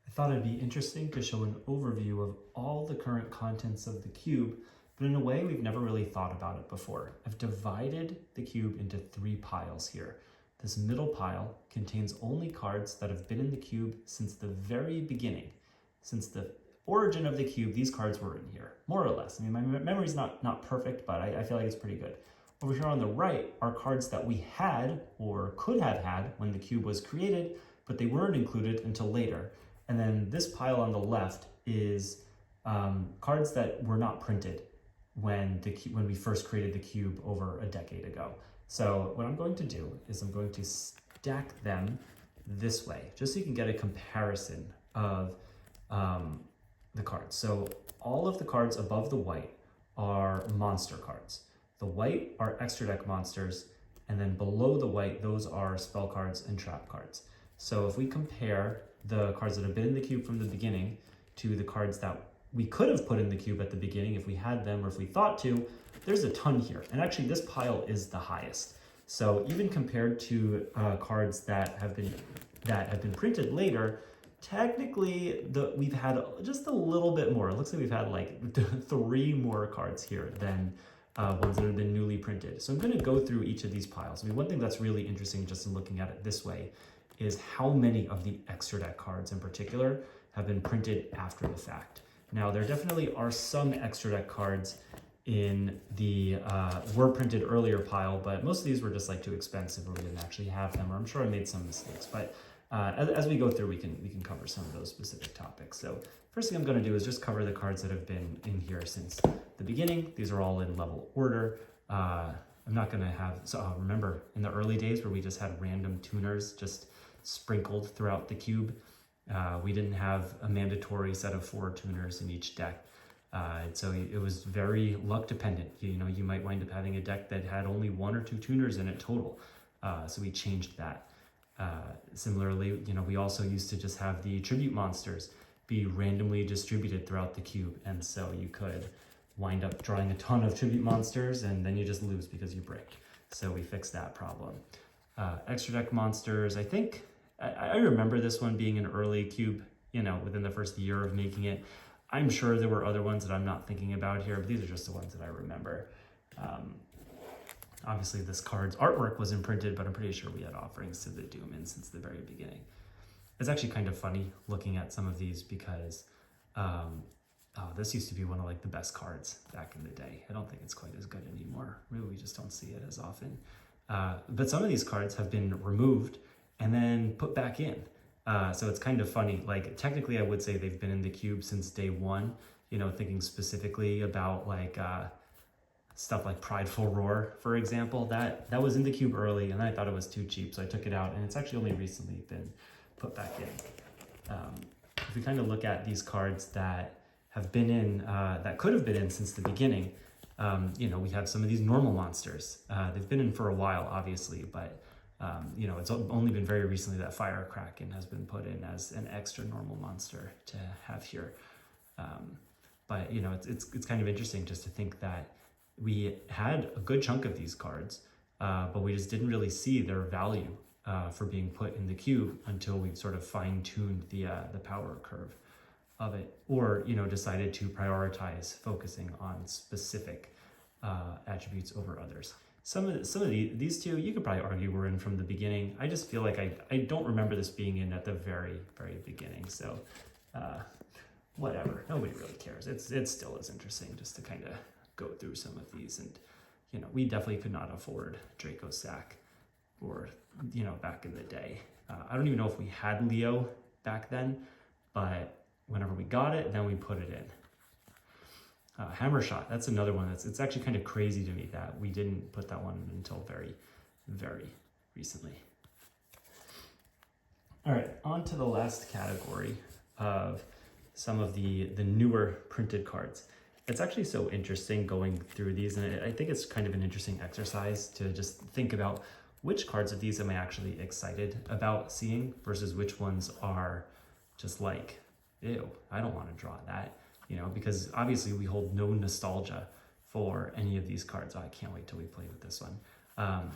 I thought it'd be interesting to show an overview of all the current contents of the cube, but in a way we've never really thought about it before. I've divided the cube into 3 piles here. This middle pile contains only cards that have been in the cube since the very beginning. Since the origin of the cube, these cards were in here, more or less. I mean, my memory's not perfect, but I feel like it's pretty good. Over here on the right are cards that we had or could have had when the cube was created, but they weren't included until later. And then this pile on the left is cards that were not printed when we first created the cube over a decade ago. So what I'm going to do is I'm going to stack them this way, just so you can get a comparison of the cards. So all of the cards above the white are monster cards. The white are extra deck monsters, and then below the white, those are spell cards and trap cards. So if we compare the cards that have been in the cube from the beginning to the cards that we could have put in the cube at the beginning if we had them or if we thought to, there's a ton here. And actually this pile is the highest. So even compared to cards that have been printed later, technically we've had just a little bit more. It looks like we've had like 3 more cards here than ones that have been newly printed. So I'm going to go through each of these piles. I mean, one thing that's really interesting just in looking at it this way is how many of the extra deck cards in particular have been printed after the fact. Now, there definitely are some extra deck cards in the were printed earlier pile, but most of these were just like too expensive or we didn't actually have them, or I'm sure I made some mistakes. But as we go through, we can cover some of those specific topics. So first thing I'm going to do is just cover the cards that have been in here since the beginning. These are all in level order. I'm not going to have, so remember in the early days where we just had random tuners just sprinkled throughout the cube. We didn't have a mandatory set of 4 tuners in each deck. So it was very luck dependent. You might wind up having a deck that had only 1 or 2 tuners in it total. So we changed that. Similarly, we also used to just have the tribute monsters be randomly distributed throughout the cube. And so you could wind up drawing a ton of tribute monsters and then you just lose because you break. So we fixed that problem. Extra deck monsters, I think, I remember this one being an early cube, within the first year of making it. I'm sure there were other ones that I'm not thinking about here, but these are just the ones that I remember. Obviously this card's artwork was imprinted, but I'm pretty sure we had offerings to the Doom since the very beginning. It's actually kind of funny looking at some of these because this used to be one of like the best cards back in the day. I don't think it's quite as good anymore. Maybe we just don't see it as often. But some of these cards have been removed and then put back in. So it's kind of funny. Like technically I would say they've been in the cube since day 1, thinking specifically about like stuff like Prideful Roar, for example. That was in the cube early and I thought it was too cheap, so I took it out and it's actually only recently been put back in. If we kind of look at these cards that have been in, that could have been in since the beginning, we have some of these normal monsters. They've been in for a while, obviously, but it's only been very recently that Fire Kraken has been put in as an extra normal monster to have here. But it's kind of interesting just to think that we had a good chunk of these cards, but we just didn't really see their value for being put in the cube until we sort of fine-tuned the power curve of it, or decided to prioritize focusing on specific attributes over others. Some of these two, you could probably argue were in from the beginning. I just feel like I don't remember this being in at the very, very beginning. So whatever, nobody really cares. It still is interesting just to kind of go through some of these. And, we definitely could not afford Draco Sack or, back in the day. I don't even know if we had Leo back then, but whenever we got it, then we put it in. Hammer Shot, that's another one it's actually kind of crazy to me that we didn't put that one until very, very recently. All right, on to the last category of some of the newer printed cards. It's actually so interesting going through these, and I think it's kind of an interesting exercise to just think about which cards of these am I actually excited about seeing versus which ones are just like, ew, I don't want to draw that. Because obviously we hold no nostalgia for any of these cards. Oh, I can't wait till we play with this one.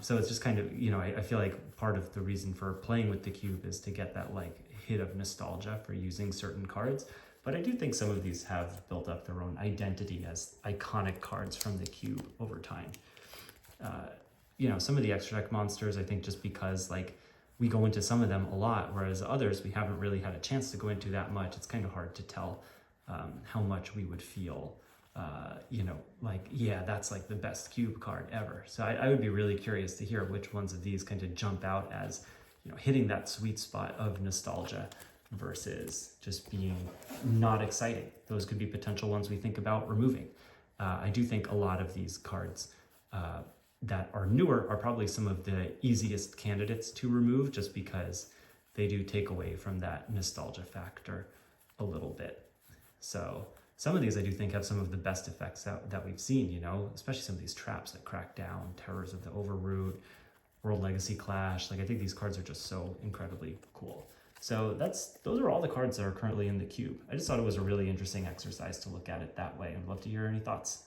So it's just kind of, I feel like part of the reason for playing with the cube is to get that like hit of nostalgia for using certain cards. But I do think some of these have built up their own identity as iconic cards from the cube over time. Some of the extra deck monsters, I think just because like we go into some of them a lot, whereas others we haven't really had a chance to go into that much. It's kind of hard to tell how much we would feel, like, yeah, that's like the best cube card ever. So I would be really curious to hear which ones of these kind of jump out as, hitting that sweet spot of nostalgia versus just being not exciting. Those could be potential ones we think about removing. I do think a lot of these cards that are newer are probably some of the easiest candidates to remove, just because they do take away from that nostalgia factor a little bit. So some of these I do think have some of the best effects that we've seen, especially some of these traps that crack down, Terrors of the Overroot, World Legacy Clash. Like, I think these cards are just so incredibly cool. So those are all the cards that are currently in the cube. I just thought it was a really interesting exercise to look at it that way. I'd love to hear any thoughts.